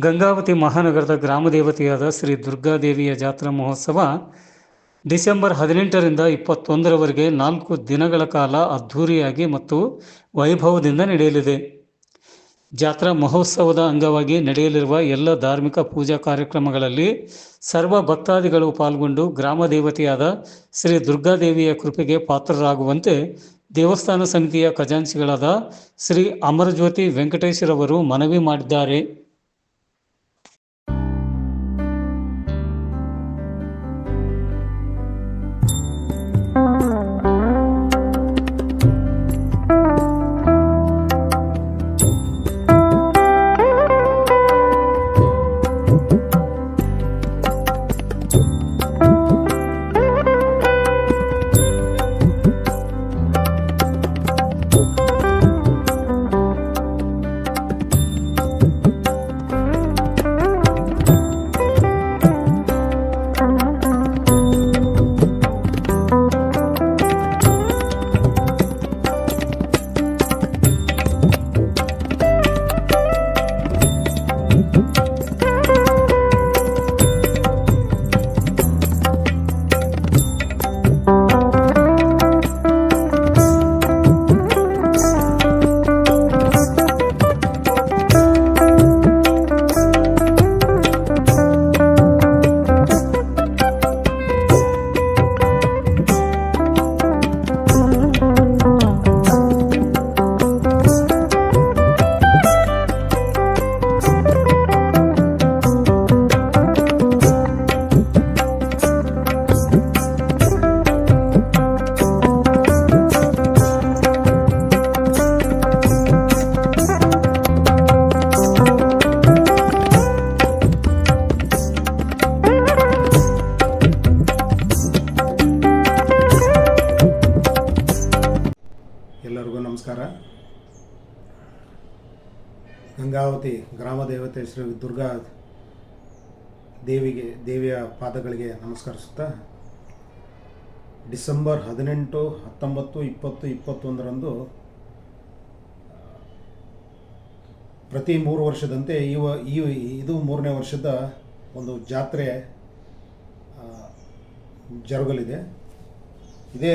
ಗಂಗಾವತಿ ಮಹಾನಗರದ ಗ್ರಾಮದೇವತೆಯಾದ ಶ್ರೀ ದುರ್ಗಾದೇವಿಯ ಜಾತ್ರಾ ಮಹೋತ್ಸವ ಡಿಸೆಂಬರ್ 18ರಿಂದ 21ರವರೆಗೆ 4 ದಿನಗಳ ಕಾಲ ಅದ್ಧೂರಿಯಾಗಿ ಮತ್ತು ವೈಭವದಿಂದ ನಡೆಯಲಿದೆ. ಜಾತ್ರಾ ಮಹೋತ್ಸವದ ಅಂಗವಾಗಿ ನಡೆಯಲಿರುವ ಎಲ್ಲ ಧಾರ್ಮಿಕ ಪೂಜಾ ಕಾರ್ಯಕ್ರಮಗಳಲ್ಲಿ ಸರ್ವ ಭಕ್ತಾದಿಗಳು ಪಾಲ್ಗೊಂಡು ಗ್ರಾಮದೇವತೆಯಾದ ಶ್ರೀ ದುರ್ಗಾದೇವಿಯ ಕೃಪೆಗೆ ಪಾತ್ರರಾಗುವಂತೆ ದೇವಸ್ಥಾನ ಸಮಿತಿಯ ಖಜಾಂಚಿಗಳಾದ ಶ್ರೀ ಅಮರಜ್ಯೋತಿ ವೆಂಕಟೇಶ್ವರವರು ಮನವಿ ಮಾಡಿದ್ದಾರೆ. ಎಲ್ಲರಿಗೂ ನಮಸ್ಕಾರ. ಗಂಗಾವತಿ ಗ್ರಾಮ ದೇವತೆ ಶ್ರೀ ದುರ್ಗಾ ದೇವಿಯ ಪಾದಗಳಿಗೆ ನಮಸ್ಕರಿಸುತ್ತಾ, ಡಿಸೆಂಬರ್ 18, 19, 20, 21ರಂದು ಪ್ರತಿ 3 ವರ್ಷದಂತೆ ಇದು 3ನೇ ವರ್ಷದ ಒಂದು ಜಾತ್ರೆ ಜರುಗಲಿದೆ. ಇದೇ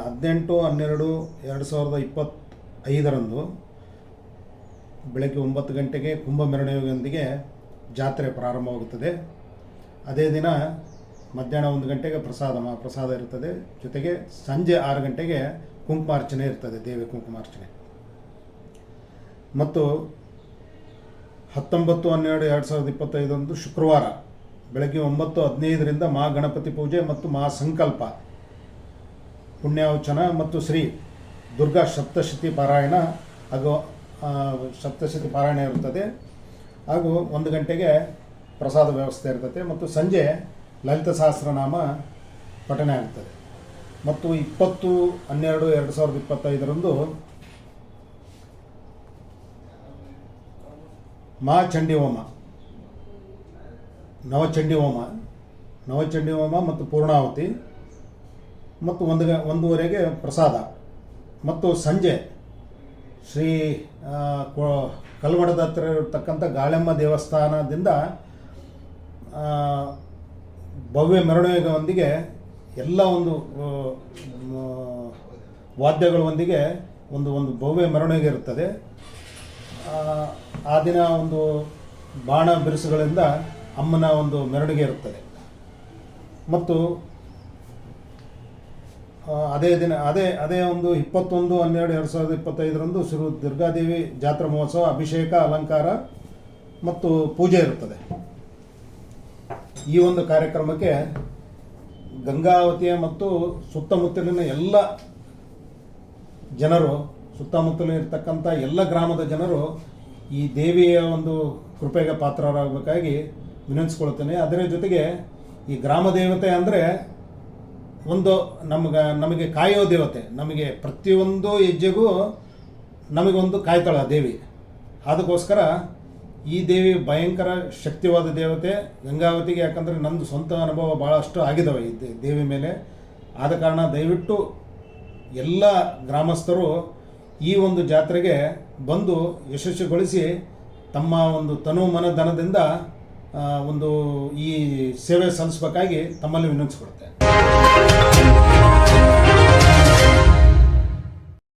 18/12/2025ರಂದು ಬೆಳಗ್ಗೆ 9 ಗಂಟೆಗೆ ಕುಂಭ ಮೆರವಣಿಗೆಯೊಂದಿಗೆ ಜಾತ್ರೆ ಪ್ರಾರಂಭವಾಗುತ್ತದೆ. ಅದೇ ದಿನ ಮಧ್ಯಾಹ್ನ 1 ಗಂಟೆಗೆ ಪ್ರಸಾದ ಇರುತ್ತದೆ. ಜೊತೆಗೆ ಸಂಜೆ 6 ಗಂಟೆಗೆ ಕುಂಕುಮಾರ್ಚನೆ ಇರ್ತದೆ, ದೇವಿ ಕುಂಕುಮಾರ್ಚನೆ. ಮತ್ತು 19/12/2025 ಶುಕ್ರವಾರ ಬೆಳಗ್ಗೆ 9:15ರಿಂದ ಮಹಾಗಣಪತಿ ಪೂಜೆ ಮತ್ತು ಮಹಾಸಂಕಲ್ಪ ಪುಣ್ಯಾವಚನ ಮತ್ತು ಶ್ರೀ ದುರ್ಗಾ ಸಪ್ತಶತಿ ಪಾರಾಯಣ ಇರುತ್ತದೆ. ಹಾಗೂ 1 ಗಂಟೆಗೆ ಪ್ರಸಾದ ವ್ಯವಸ್ಥೆ ಇರ್ತದೆ ಮತ್ತು ಸಂಜೆ ಲಲಿತ ಸಹಸ್ರನಾಮ ಪಠನೆ ಆಗುತ್ತದೆ. ಮತ್ತು 20/12/2025ರಂದು ಮಹಾಚಂಡಿ ಹೋಮ, ನವಚಂಡಿ ಹೋಮ ಮತ್ತು ಪೂರ್ಣಾಹುತಿ ಮತ್ತು 1:15ಗೆ ಪ್ರಸಾದ. ಮತ್ತು ಸಂಜೆ ಶ್ರೀ ಕಲ್ಮಠದ ಹತ್ತಿರ ಇರತಕ್ಕಂಥ ಗಾಳೆಮ್ಮ ದೇವಸ್ಥಾನದಿಂದ ಭವ್ಯ ಮೆರವಣಿಗೆಯೊಂದಿಗೆ ಎಲ್ಲ ಒಂದು ವಾದ್ಯಗಳೊಂದಿಗೆ ಒಂದು ಭವ್ಯ ಮೆರವಣಿಗೆ ಇರುತ್ತದೆ. ಆ ದಿನ ಒಂದು ಬಾಣ ಬಿರುಸುಗಳಿಂದ ಅಮ್ಮನ ಒಂದು ಮೆರವಣಿಗೆ ಇರುತ್ತದೆ. ಮತ್ತು ಅದೇ ದಿನ ಅದೇ ಒಂದು 21/12/2025ರಂದು ಶ್ರೀ ದುರ್ಗಾದೇವಿ ಜಾತ್ರಾ ಮಹೋತ್ಸವ, ಅಭಿಷೇಕ, ಅಲಂಕಾರ ಮತ್ತು ಪೂಜೆ ಇರುತ್ತದೆ. ಈ ಒಂದು ಕಾರ್ಯಕ್ರಮಕ್ಕೆ ಗಂಗಾವತಿಯ ಮತ್ತು ಸುತ್ತಮುತ್ತಲಿನ ಎಲ್ಲ ಜನರು, ಸುತ್ತಮುತ್ತಲಿರ್ತಕ್ಕಂಥ ಎಲ್ಲ ಗ್ರಾಮದ ಜನರು ಈ ದೇವಿಯ ಒಂದು ಕೃಪೆಗೆ ಪಾತ್ರರಾಗಬೇಕಾಗಿ ವಿನಂತಿಸ್ಕೊಳ್ತೇನೆ. ಅದರ ಜೊತೆಗೆ ಈ ಗ್ರಾಮ ದೇವತೆ ಅಂದರೆ ನಮಗೆ ಕಾಯೋ ದೇವತೆ, ನಮಗೆ ಪ್ರತಿಯೊಂದು ಹೆಜ್ಜೆಗೂ ನಮಗೊಂದು ಕಾಯ್ತಾಳ ದೇವಿ. ಅದಕ್ಕೋಸ್ಕರ ಈ ದೇವಿ ಭಯಂಕರ ಶಕ್ತಿವಾದ ದೇವತೆ ಗಂಗಾವತಿಗೆ. ಯಾಕಂದರೆ ನಂದು ಸ್ವಂತ ಅನುಭವ ಭಾಳಷ್ಟು ಆಗಿದ್ದಾವೆ ಈ ದೇವಿ ಮೇಲೆ. ಆದ ಕಾರಣ ದಯವಿಟ್ಟು ಎಲ್ಲ ಗ್ರಾಮಸ್ಥರು ಈ ಒಂದು ಜಾತ್ರೆಗೆ ಬಂದು ಯಶಸ್ವಿಗೊಳಿಸಿ ತಮ್ಮ ಒಂದು ತನು ಮನಧನದಿಂದ ಒಂದು ಈ ಸೇವೆ ಸಲ್ಲಿಸಬೇಕಾಗಿ ತಮ್ಮಲ್ಲಿ ವಿನಂತಿಸಿಕೊಡುತ್ತೆ.